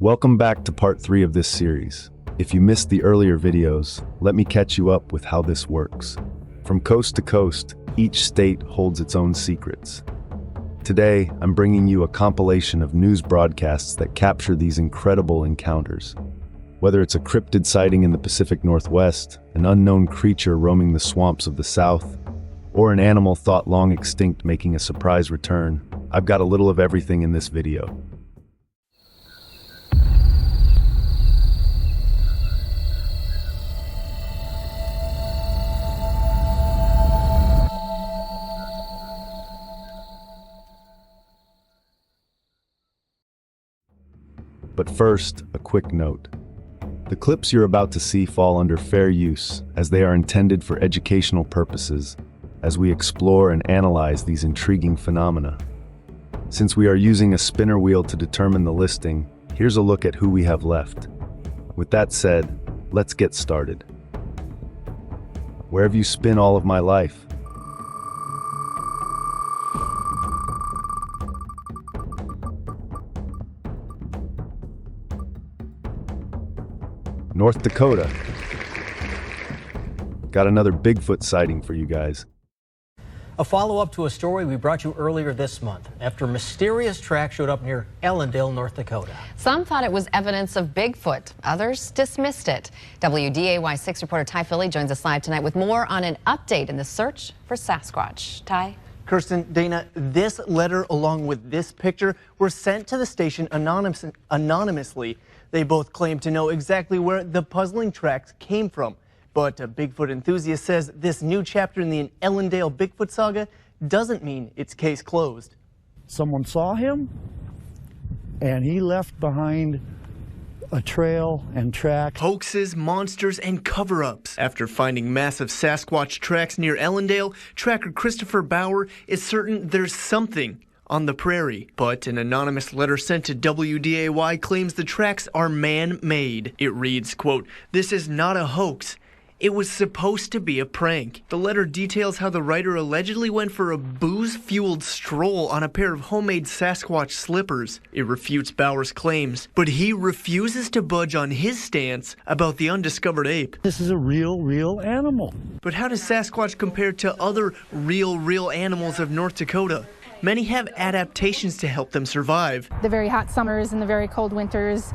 Welcome back to part 3 of this series. If you missed the earlier videos, let me catch you up with how this works. From coast to coast, each state holds its own secrets. Today, I'm bringing you a compilation of news broadcasts that capture these incredible encounters. Whether it's a cryptid sighting in the Pacific Northwest, an unknown creature roaming the swamps of the South, or an animal thought long extinct making a surprise return, I've got a little of everything in this video. But first, a quick note. The clips you're about to see fall under fair use, as they are intended for educational purposes, as we explore and analyze these intriguing phenomena. Since we are using a spinner wheel to determine the listing, here's a look at who we have left. With that said, let's get started. Where have you spin all of my life? North Dakota. Got another Bigfoot sighting for you guys. A follow-up to a story we brought you earlier this month after mysterious tracks showed up near Ellendale, North Dakota. Some thought it was evidence of Bigfoot. Others dismissed it. WDAY 6 reporter Ty Philly joins us live tonight with more on an update in the search for Sasquatch. Ty? Kirsten, Dana, this letter along with this picture were sent to the station anonymously. They both claim to know exactly where the puzzling tracks came from. But a Bigfoot enthusiast says this new chapter in the Ellendale Bigfoot saga doesn't mean it's case closed. Someone saw him, and he left behind a trail and tracks. Hoaxes, monsters, and cover-ups. After finding massive Sasquatch tracks near Ellendale, tracker Christopher Bauer is certain there's something on the prairie. But an anonymous letter sent to WDAY claims the tracks are man-made. It reads, quote, "This is not a hoax. It was supposed to be a prank." The letter details how the writer allegedly went for a booze-fueled stroll on a pair of homemade Sasquatch slippers. It refutes Bauer's claims, but he refuses to budge on his stance about the undiscovered ape. This is a real animal. But how does Sasquatch compare to other real animals of North Dakota? Many have adaptations to help them survive. The very hot summers and the very cold winters,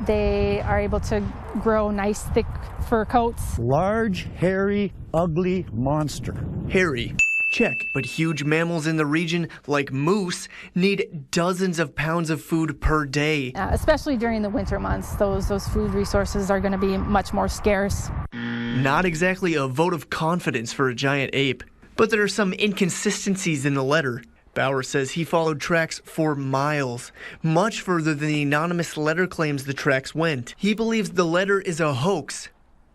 they are able to grow nice, thick fur coats. Large, hairy, ugly monster. Hairy. Check. But huge mammals in the region, like moose, need dozens of pounds of food per day. Especially during the winter months, those food resources are going to be much more scarce. Not exactly a vote of confidence for a giant ape. But there are some inconsistencies in the letter. Bauer says he followed tracks for miles, much further than the anonymous letter claims the tracks went. He believes the letter is a hoax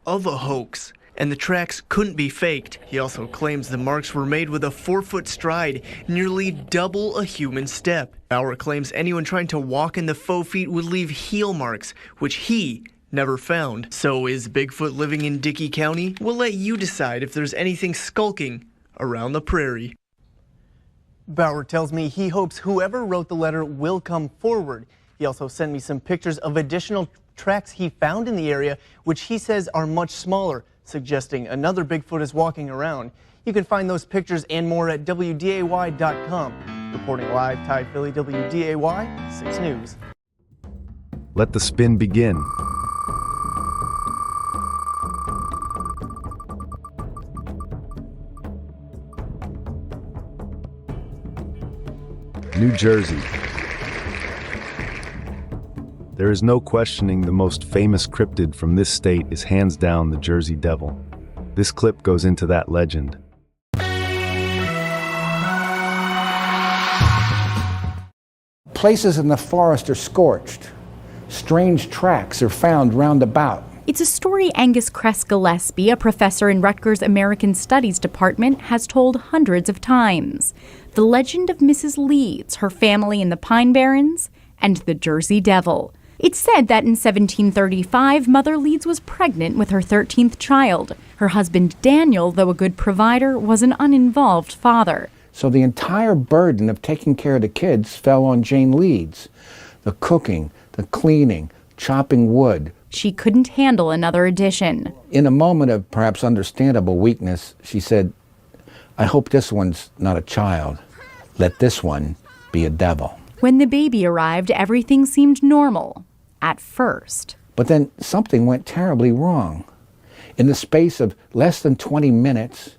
of a hoax, and the tracks couldn't be faked. He also claims the marks were made with a 4-foot stride, nearly double a human step. Bauer claims anyone trying to walk in the faux feet would leave heel marks, which he never found. So is Bigfoot living in Dickey County? We'll let you decide if there's anything skulking around the prairie. Bauer tells me he hopes whoever wrote the letter will come forward. He also sent me some pictures of additional tracks he found in the area, which he says are much smaller, suggesting another Bigfoot is walking around. You can find those pictures and more at WDAY.com. Reporting live, Ty Philly, WDAY 6 News. Let the spin begin. New Jersey. There is no questioning the most famous cryptid from this state is hands down the Jersey Devil. This clip goes into that legend. Places in the forest are scorched. Strange tracks are found round about. It's a story Angus Kress Gillespie, a professor in Rutgers American Studies Department, has told hundreds of times. The legend of Mrs. Leeds, her family in the Pine Barrens, and the Jersey Devil. It's said that in 1735, Mother Leeds was pregnant with her 13th child. Her husband Daniel, though a good provider, was an uninvolved father. So the entire burden of taking care of the kids fell on Jane Leeds. The cooking, the the cleaning, chopping wood. She couldn't handle another addition. In a moment of perhaps understandable weakness, she said, "I hope this one's not a child. Let this one be a devil." When the baby arrived, everything seemed normal at first. But then something went terribly wrong. In the space of less than 20 minutes,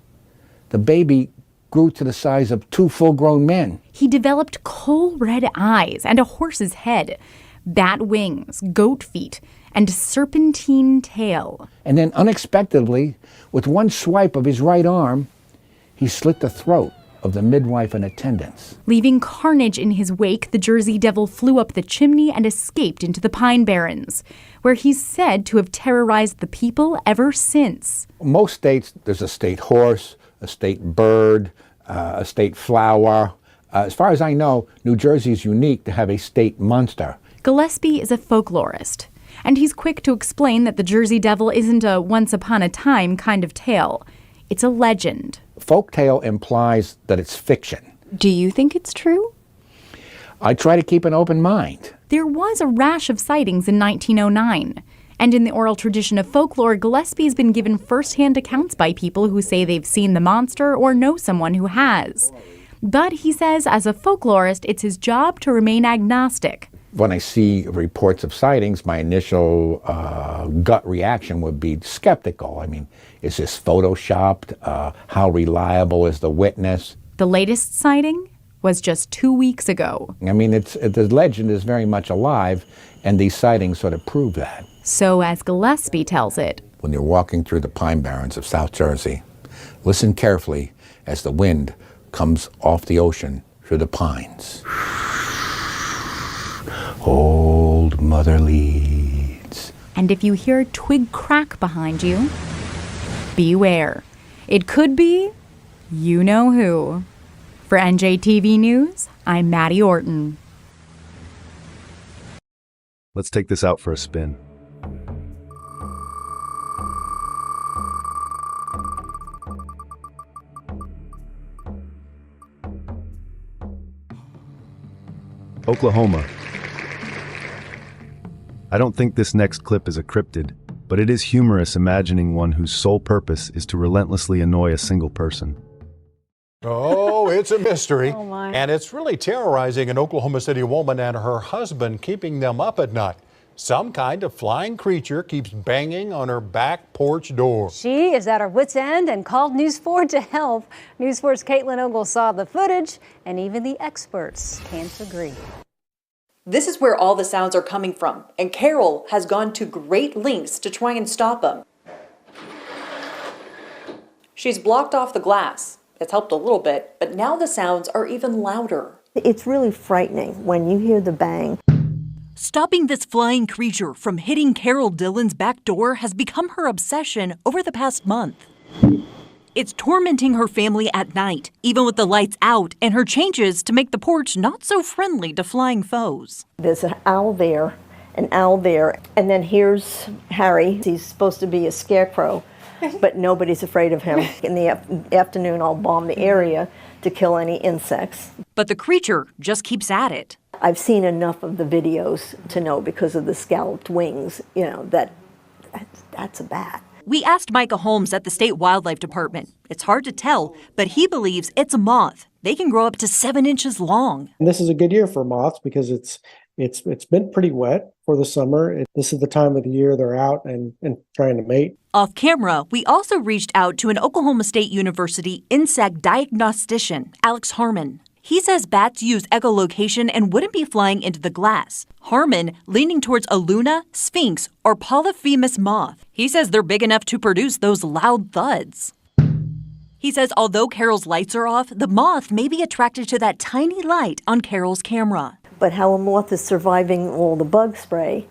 the baby grew to the size of 2 full-grown men. He developed coal red eyes and a horse's head, bat wings, goat feet, and serpentine tail. And then unexpectedly, with one swipe of his right arm, he slit the throat of the midwife in attendance. Leaving carnage in his wake, the Jersey Devil flew up the chimney and escaped into the Pine Barrens, where he's said to have terrorized the people ever since. Most states, there's a state horse, a state bird, a state flower. As far as I know, New Jersey is unique to have a state monster. Gillespie is a folklorist, and he's quick to explain that the Jersey Devil isn't a once-upon-a-time kind of tale. It's a legend. Folktale implies that it's fiction. Do you think it's true? I try to keep an open mind. There was a rash of sightings in 1909. And in the oral tradition of folklore, Gillespie has been given first-hand accounts by people who say they've seen the monster or know someone who has. But he says, as a folklorist, it's his job to remain agnostic. When I see reports of sightings, my initial gut reaction would be skeptical. I mean, is this photoshopped? How reliable is the witness? The latest sighting was just 2 weeks ago. I mean, the legend is very much alive, and these sightings sort of prove that. So as Gillespie tells it, when you're walking through the Pine Barrens of South Jersey, listen carefully as the wind comes off the ocean through the pines. Old mother leads. And if you hear a twig crack behind you, beware. It could be you know who. For NJTV News, I'm Maddie Orton. Let's take this out for a spin. Oklahoma. I don't think this next clip is a cryptid, but it is humorous imagining one whose sole purpose is to relentlessly annoy a single person. Oh, it's a mystery. Oh, my. And it's really terrorizing an Oklahoma City woman and her husband, keeping them up at night. Some kind of flying creature keeps banging on her back porch door. She is at her wit's end and called News 4 to help. News 4's Caitlin Ogle saw the footage, and even the experts can't agree. This is where all the sounds are coming from, and Carol has gone to great lengths to try and stop them. She's blocked off the glass. It's helped a little bit, but now the sounds are even louder. It's really frightening when you hear the bang. Stopping this flying creature from hitting Carol Dillon's back door has become her obsession over the past month. It's tormenting her family at night, even with the lights out, and her changes to make the porch not so friendly to flying foes. There's an owl there, and then here's Harry. He's supposed to be a scarecrow, but nobody's afraid of him. In the afternoon, I'll bomb the area to kill any insects. But the creature just keeps at it. I've seen enough of the videos to know, because of the scalloped wings, that's a bat. We asked Micah Holmes at the State Wildlife Department. It's hard to tell, but he believes it's a moth. They can grow up to 7 inches long. And this is a good year for moths because it's been pretty wet for the summer. This is the time of the year they're out and trying to mate. Off camera, we also reached out to an Oklahoma State University insect diagnostician, Alex Harmon. He says bats use echolocation and wouldn't be flying into the glass. Harmon leaning towards a Luna, Sphinx, or Polyphemus moth. He says they're big enough to produce those loud thuds. He says although Carol's lights are off, the moth may be attracted to that tiny light on Carol's camera. But how a moth is surviving all the bug spray.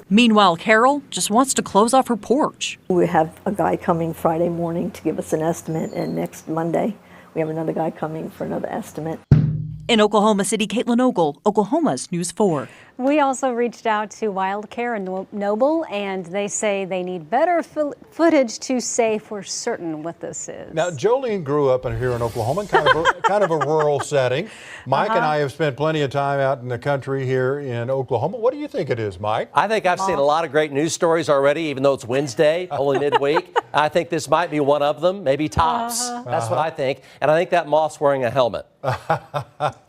Meanwhile, Carol just wants to close off her porch. We have a guy coming Friday morning to give us an estimate, and next Monday we have another guy coming for another estimate. In Oklahoma City, Caitlin Ogle, Oklahoma's News 4. We also reached out to Wildcare and Noble, and they say they need better footage to say for certain what this is. Now, Jolene grew up here in Oklahoma, kind of a rural setting. Mike and I have spent plenty of time out in the country here in Oklahoma. What do you think it is, Mike? I think I've seen a lot of great news stories already, even though it's Wednesday, only midweek. I think this might be one of them, maybe tops. That's what I think. And I think that moth's wearing a helmet.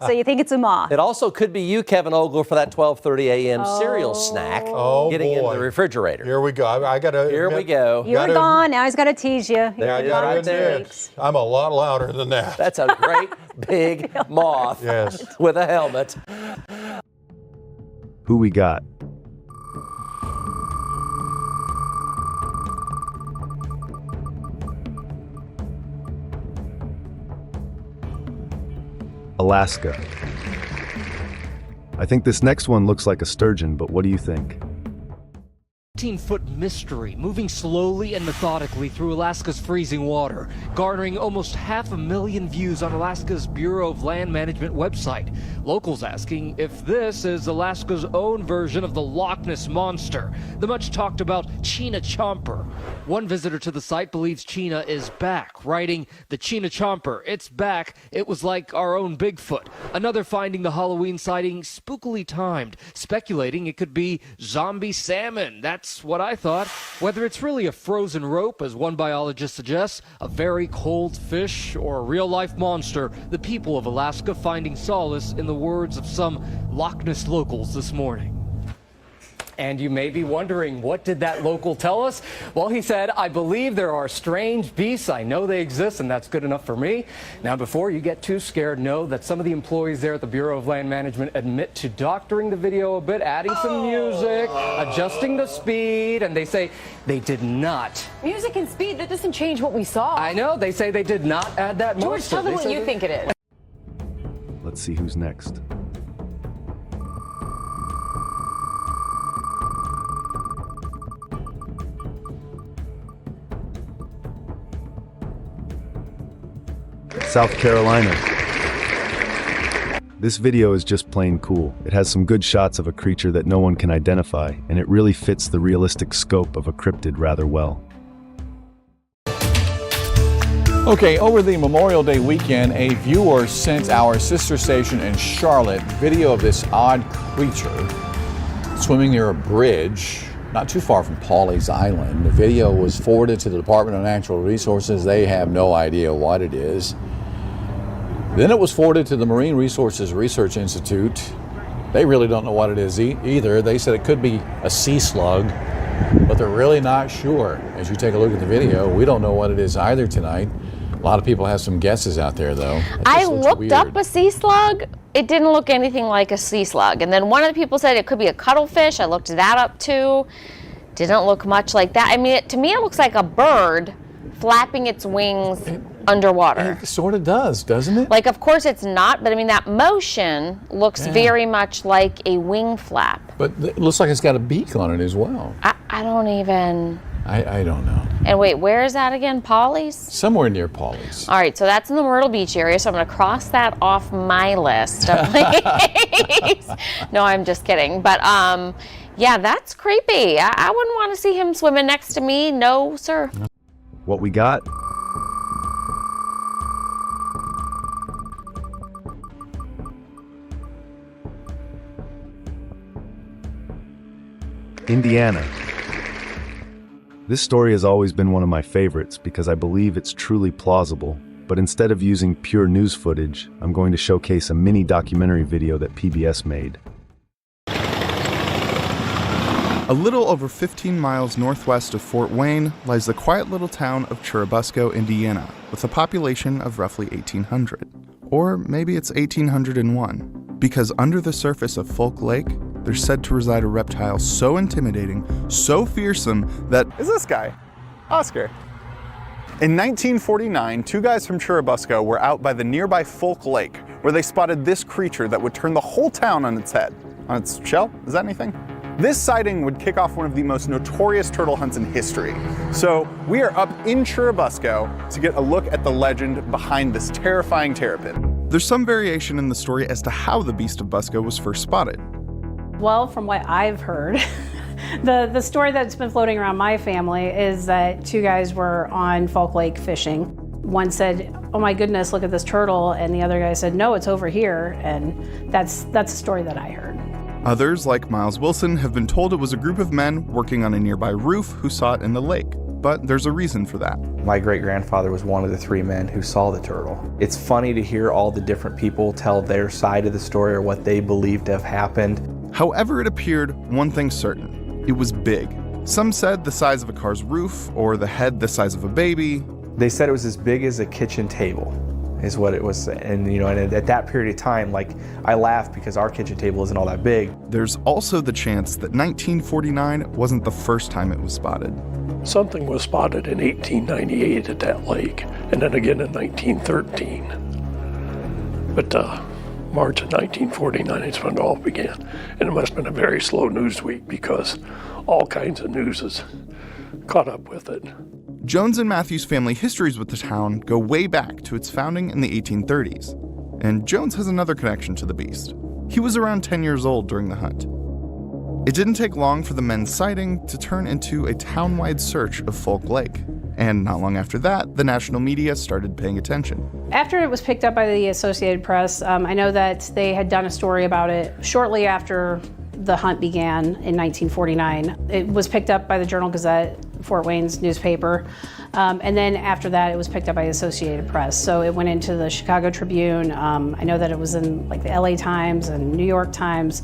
So you think it's a moth? It also could be you, Kevin Ogle, for that 12:30 a.m. cereal snack getting in the refrigerator. Here we go. I gotta. Here we go. You were gone. Now he's got to tease you. There it is right there. I'm a lot louder than that. That's a great big moth with a helmet. Who we got? Alaska. I think this next one looks like a sturgeon, but what do you think? 15-foot mystery moving slowly and methodically through Alaska's freezing water, garnering almost 500,000 views on Alaska's Bureau of Land Management website. Locals asking if this is Alaska's own version of the Loch Ness Monster, the much talked about China Chomper. One visitor to the site believes China is back, writing, "The China Chomper, it's back. It was like our own Bigfoot." Another finding the Halloween sighting spookily timed, speculating it could be zombie salmon. That's what I thought. Whether it's really a frozen rope, as one biologist suggests, a very cold fish, or a real-life monster, the people of Alaska finding solace in the words of some Loch Ness locals this morning. And you may be wondering, what did that local tell us? Well, he said, "I believe there are strange beasts. I know they exist, and that's good enough for me." Now, before you get too scared, know that some of the employees there at the Bureau of Land Management admit to doctoring the video a bit, adding some music, adjusting the speed, and they say they did not. Music and speed, that doesn't change what we saw. I know. They say they did not add that George, monster. tell them what you think it is. Let's see who's next. South Carolina. This video is just plain cool. It has some good shots of a creature that no one can identify, and it really fits the realistic scope of a cryptid rather well. Okay, over the Memorial Day weekend, a viewer sent our sister station in Charlotte video of this odd creature swimming near a bridge not too far from Pawleys Island. The video was forwarded to the Department of Natural Resources. They have no idea what it is. Then it was forwarded to the Marine Resources Research Institute. They really don't know what it is either. They said it could be a sea slug, but they're really not sure. As you take a look at the video, we don't know what it is either tonight. A lot of people have some guesses out there, though. I looked up a sea slug. It didn't look anything like a sea slug. And then one of the people said it could be a cuttlefish. I looked that up too. Didn't look much like that. I mean, to me, it looks like a bird flapping its wings underwater. It sort of does, doesn't it? Like, of course it's not, but I mean, that motion looks very much like a wing flap. But it looks like it's got a beak on it as well. I don't even... I don't know. And wait, where is that again? Pawleys? Somewhere near Pawleys. All right, so that's in the Myrtle Beach area, so I'm going to cross that off my list of places. No, I'm just kidding. But yeah, that's creepy. I wouldn't want to see him swimming next to me. No, sir. What we got? Indiana. This story has always been one of my favorites because I believe it's truly plausible, but instead of using pure news footage, I'm going to showcase a mini documentary video that PBS made. A little over 15 miles northwest of Fort Wayne lies the quiet little town of Churubusco, Indiana, with a population of roughly 1,800. Or maybe it's 1,801, because under the surface of Folk Lake, there's said to reside a reptile so intimidating, so fearsome that... Is this guy, Oscar. In 1949, two guys from Churubusco were out by the nearby Folk Lake, where they spotted this creature that would turn the whole town on its head. On its shell? Is that anything? This sighting would kick off one of the most notorious turtle hunts in history. So we are up in Churubusco to get a look at the legend behind this terrifying terrapin. There's some variation in the story as to how the Beast of Busco was first spotted. Well, from what I've heard, the story that's been floating around my family is that two guys were on Falk Lake fishing. One said, "Oh my goodness, look at this turtle," and the other guy said, "No, it's over here," and that's the story that I heard. Others, like Miles Wilson, have been told it was a group of men working on a nearby roof who saw it in the lake. But there's a reason for that. My great-grandfather was one of the 3 men who saw the turtle. It's funny to hear all the different people tell their side of the story or what they believe to have happened. However it appeared, one thing's certain. It was big. Some said the size of a car's roof, or the head the size of a baby. They said it was as big as a kitchen table, is what it was. And and at that period of time, like, I laugh because our kitchen table isn't all that big. There's also the chance that 1949 wasn't the first time it was spotted. Something was spotted in 1898 at that lake, and then again in 1913. But March of 1949 is when it all began. And it must have been a very slow news week because all kinds of news is caught up with it. Jones and Matthews' family histories with the town go way back to its founding in the 1830s. And Jones has another connection to the beast. He was around 10 years old during the hunt. It didn't take long for the men's sighting to turn into a town-wide search of Falk Lake. And not long after that, the national media started paying attention. After it was picked up by the Associated Press, I know that they had done a story about it shortly after the hunt began in 1949. It was picked up by the Journal-Gazette, Fort Wayne's newspaper, and then after that it was picked up by the Associated Press. So it went into the Chicago Tribune. I know that it was in like the LA Times and New York Times.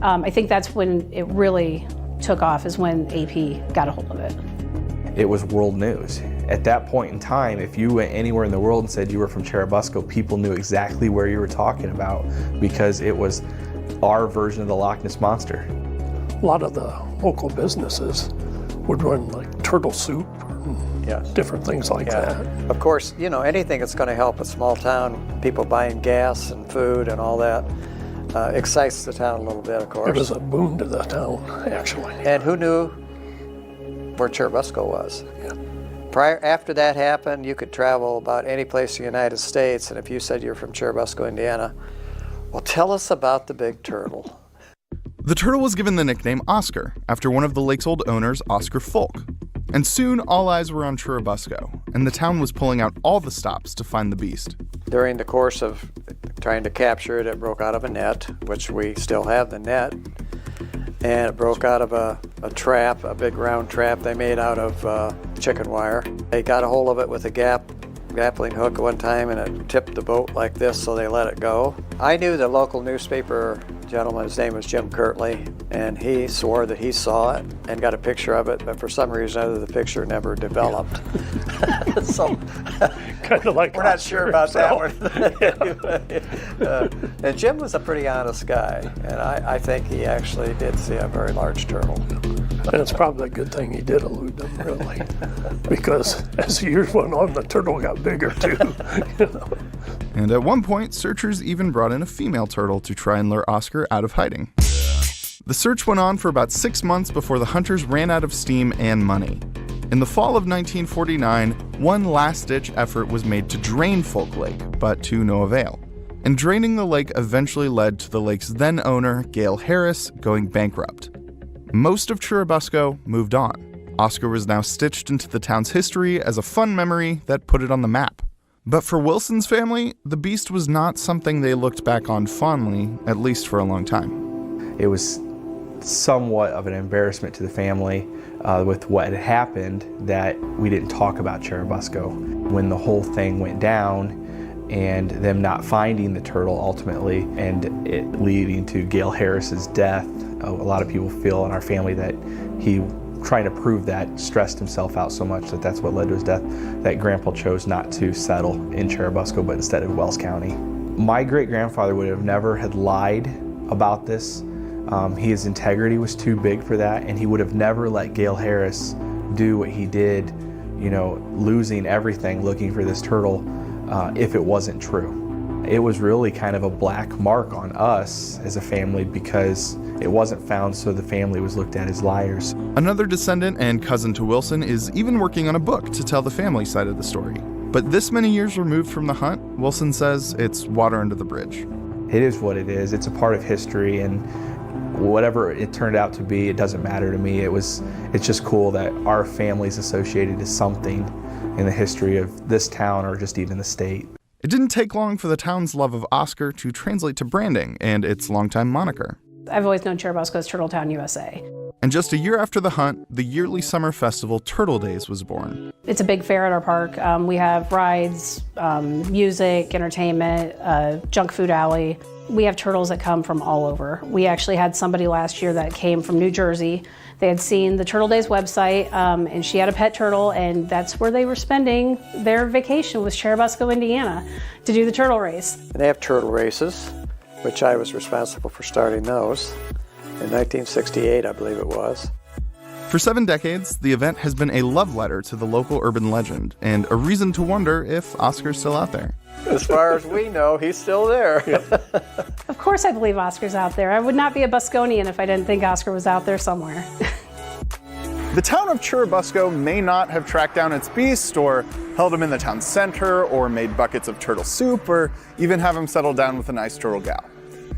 I think that's when it really took off, is when AP got a hold of it. It was world news. At that point in time, if you went anywhere in the world and said you were from Churubusco, people knew exactly where you were talking about because it was our version of the Loch Ness Monster. A lot of the local businesses would run like turtle soup and different things like that. Of course, anything that's going to help a small town, people buying gas and food and all that, excites the town a little bit, of course. It was a boon to the town, actually. And who knew where Churubusco was? After that happened, you could travel about any place in the United States, and if you said you're from Churubusco, Indiana, well, tell us about the big turtle. The turtle was given the nickname Oscar, after one of the lake's old owners, Oscar Folk. And soon, all eyes were on Churubusco, and the town was pulling out all the stops to find the beast. During the course of trying to capture it, it broke out of a net, which we still have the net, and it broke out of a trap, a big round trap they made out of chicken wire. They got a hold of it with a grappling hook at one time, and it tipped the boat like this, so they let it go. I knew the local newspaper gentleman, his name was Jim Kirtley, and he swore that he saw it and got a picture of it, but for some reason or other the picture never developed. So kind of like we're not sure about that one. And Jim was a pretty honest guy, and I think he actually did see a very large turtle. And it's probably a good thing he did elude them, really, because as the years went on, the turtle got bigger too. And at one point, searchers even brought in a female turtle to try and lure Oscar out of hiding. The search went on for about 6 months before the hunters ran out of steam and money. In the fall of 1949, one last-ditch effort was made to drain Falk Lake, but to no avail. And draining the lake eventually led to the lake's then-owner, Gail Harris, going bankrupt. Most of Churubusco moved on. Oscar was now stitched into the town's history as a fun memory that put it on the map. But for Wilson's family, the beast was not something they looked back on fondly, at least for a long time. It was somewhat of an embarrassment to the family with what had happened that we didn't talk about Churubusco. When the whole thing went down and them not finding the turtle ultimately and it leading to Gail Harris's death, a lot of people feel in our family that he, trying to prove that, stressed himself out so much that that's what led to his death, that Grandpa chose not to settle in Churubusco but instead in Wells County. My great-grandfather would have never had lied about this. His integrity was too big for that, and he would have never let Gail Harris do what he did, losing everything looking for this turtle if it wasn't true. It was really kind of a black mark on us as a family because it wasn't found, so the family was looked at as liars. Another descendant and cousin to Wilson is even working on a book to tell the family side of the story. But this many years removed from the hunt, Wilson says it's water under the bridge. It is what it is. It's a part of history, and whatever it turned out to be, it doesn't matter to me. It's just cool that our family's associated to something in the history of this town or just even the state. It didn't take long for the town's love of Oscar to translate to branding and its longtime moniker. I've always known Churubusco as Turtletown, USA. And just a year after the hunt, the yearly summer festival Turtle Days was born. It's a big fair at our park. We have rides, music, entertainment, junk food alley. We have turtles that come from all over. We actually had somebody last year that came from New Jersey. They had seen the Turtle Days website, and she had a pet turtle, and that's where they were spending their vacation, was Churubusco, Indiana, to do the turtle race. And they have turtle races, which I was responsible for starting those in 1968, I believe it was. For 7 decades, the event has been a love letter to the local urban legend and a reason to wonder if Oscar's still out there. As far as we know, he's still there. Of course I believe Oscar's out there. I would not be a Busconian if I didn't think Oscar was out there somewhere. The town of Churubusco may not have tracked down its beast or held him in the town center or made buckets of turtle soup or even have him settle down with a nice turtle gal.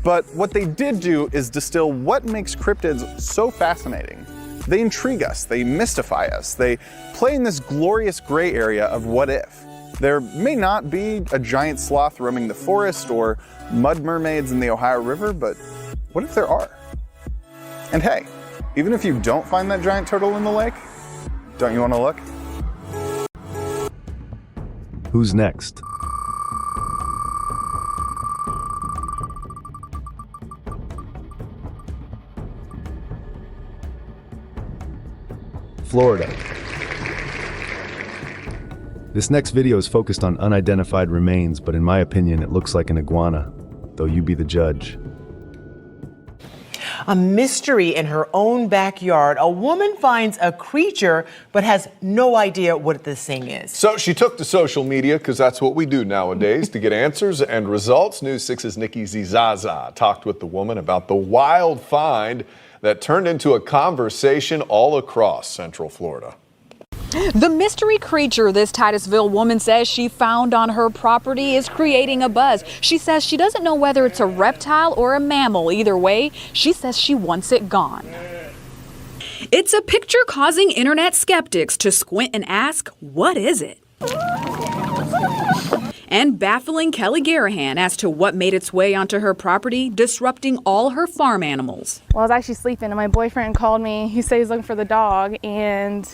But what they did do is distill what makes cryptids so fascinating. They intrigue us, they mystify us, they play in this glorious gray area of what if. There may not be a giant sloth roaming the forest or mud mermaids in the Ohio River, but what if there are? And hey, even if you don't find that giant turtle in the lake, don't you want to look? Who's next? Florida. This next video is focused on unidentified remains, but in my opinion, it looks like an iguana, though you be the judge. A mystery in her own backyard. A woman finds a creature but has no idea what this thing is. So she took to social media, because that's what we do nowadays, to get answers and results. News 6's Nikki Zizaza talked with the woman about the wild find that turned into a conversation all across Central Florida. The mystery creature this Titusville woman says she found on her property is creating a buzz. She says she doesn't know whether it's a reptile or a mammal. Either way, she says she wants it gone. It's a picture causing internet skeptics to squint and ask, what is it? And baffling Kelly Garahan as to what made its way onto her property, disrupting all her farm animals. Well, I was actually sleeping and my boyfriend called me. He said he's looking for the dog and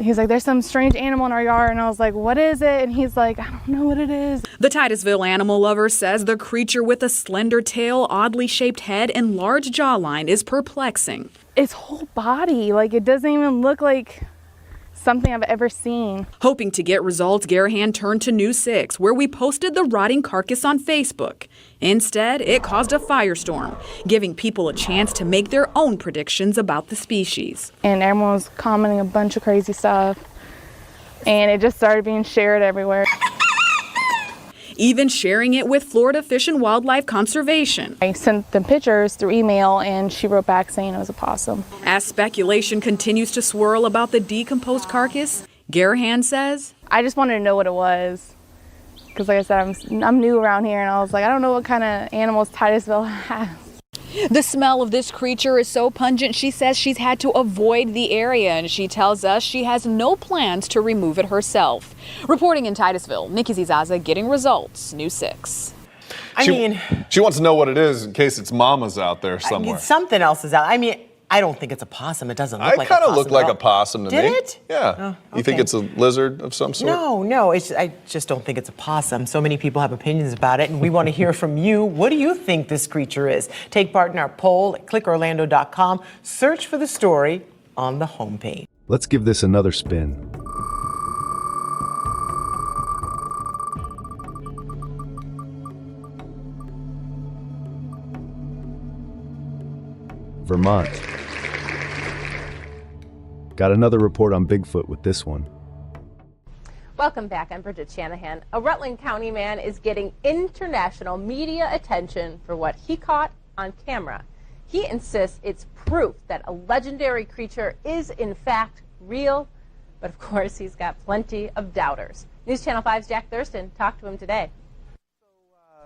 he's like, there's some strange animal in our yard. And I was like, what is it? And he's like, I don't know what it is. The Titusville animal lover says the creature with a slender tail, oddly shaped head, and large jawline is perplexing. Its whole body, like it doesn't even look like something I've ever seen. Hoping to get results, Garahan turned to News 6, where we posted the rotting carcass on Facebook. Instead, it caused a firestorm, giving people a chance to make their own predictions about the species. And everyone was commenting a bunch of crazy stuff, and it just started being shared everywhere. Even sharing it with Florida Fish and Wildlife Conservation. I sent them pictures through email and she wrote back saying it was a possum. As speculation continues to swirl about the decomposed carcass, Garahan says, I just wanted to know what it was. Because like I said, I'm new around here and I was like, I don't know what kind of animals Titusville has. The smell of this creature is so pungent, she says she's had to avoid the area, and she tells us she has no plans to remove it herself. Reporting in Titusville, Nikki Zizaza, Getting Results, News 6. She wants to know what it is in case its mama's out there somewhere. Something else is out. I don't think it's a possum. It doesn't look like a kind possum. of looked like a possum to me. Did it? Yeah. Oh, You think okay. it's a lizard of some sort? No, I just don't think it's a possum. So many people have opinions about it, and we want to hear from you. What do you think this creature is? Take part in our poll at clickorlando.com. Search for the story on the homepage. Let's give this another spin. Vermont. Got another report on Bigfoot with this one. Welcome back. I'm Bridget Shanahan. A Rutland County man is getting international media attention for what he caught on camera. He insists it's proof that a legendary creature is in fact real, but of course he's got plenty of doubters. News Channel 5's Jack Thurston talked to him today.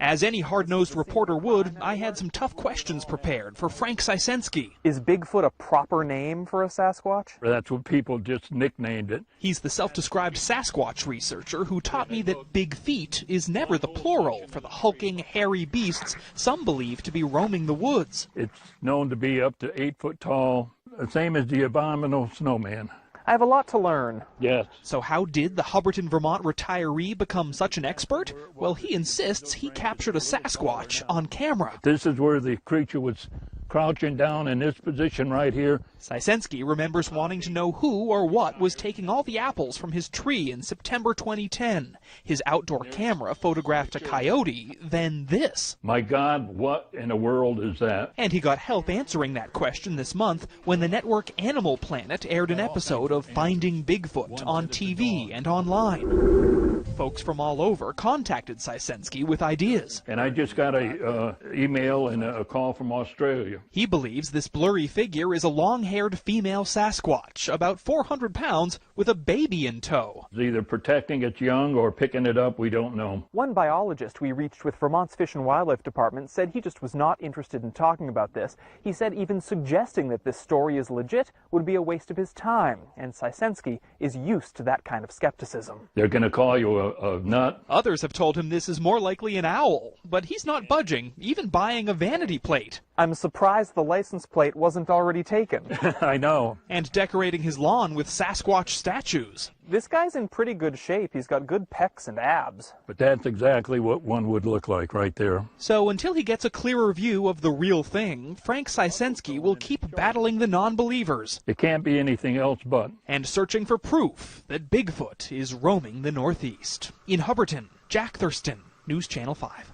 As any hard-nosed reporter would, I had some tough questions prepared for Frank Sysensky. Is Bigfoot a proper name for a Sasquatch? That's what people just nicknamed it. He's the self-described Sasquatch researcher who taught me that big feet is never the plural for the hulking, hairy beasts some believe to be roaming the woods. It's known to be up to 8 foot tall, the same as the abominable snowman. I have a lot to learn. Yes. So how did the Hubbardton, Vermont retiree become such an expert? Well, he insists he captured a Sasquatch on camera. This is where the creature was crouching down in this position right here. Sysensky remembers wanting to know who or what was taking all the apples from his tree in September 2010. His outdoor camera photographed a coyote, then this. My God, what in the world is that? And he got help answering that question this month when the network Animal Planet aired an episode of Finding Bigfoot on TV and online. Folks from all over contacted Sysensky with ideas. And I just got a email and a call from Australia. He believes this blurry figure is a long-haired female Sasquatch, about 400 pounds, with a baby in tow. It's either protecting its young or picking it up, we don't know. One biologist we reached with Vermont's Fish and Wildlife Department said he just was not interested in talking about this. He said even suggesting that this story is legit would be a waste of his time, and Sysensky is used to that kind of skepticism. They're going to call you a nut. Others have told him this is more likely an owl, but he's not budging, even buying a vanity plate. I'm surprised the license plate wasn't already taken. I know. And decorating his lawn with Sasquatch statues. This guy's in pretty good shape. He's got good pecs and abs. But that's exactly what one would look like right there. So until he gets a clearer view of the real thing, Frank Sysensky will keep battling the non-believers. It can't be anything else but. And searching for proof that Bigfoot is roaming the Northeast. In Hubbardton, Jack Thurston, News Channel 5.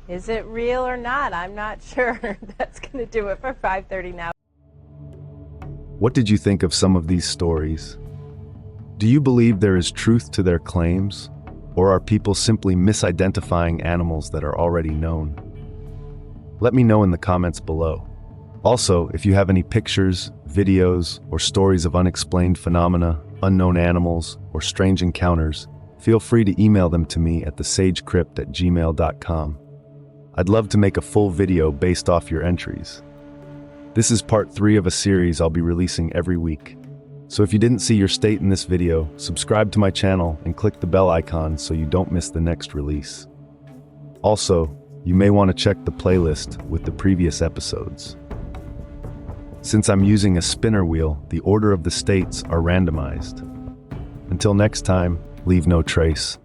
Is it real or not? I'm not sure. That's going to do it for 5:30 now. What did you think of some of these stories? Do you believe there is truth to their claims? Or are people simply misidentifying animals that are already known? Let me know in the comments below. Also, if you have any pictures, videos, or stories of unexplained phenomena, unknown animals, or strange encounters, feel free to email them to me at thesagecrypt@gmail.com. I'd love to make a full video based off your entries. This is part 3 of a series I'll be releasing every week. So if you didn't see your state in this video, subscribe to my channel and click the bell icon so you don't miss the next release. Also, you may want to check the playlist with the previous episodes. Since I'm using a spinner wheel, the order of the states are randomized. Until next time, leave no trace.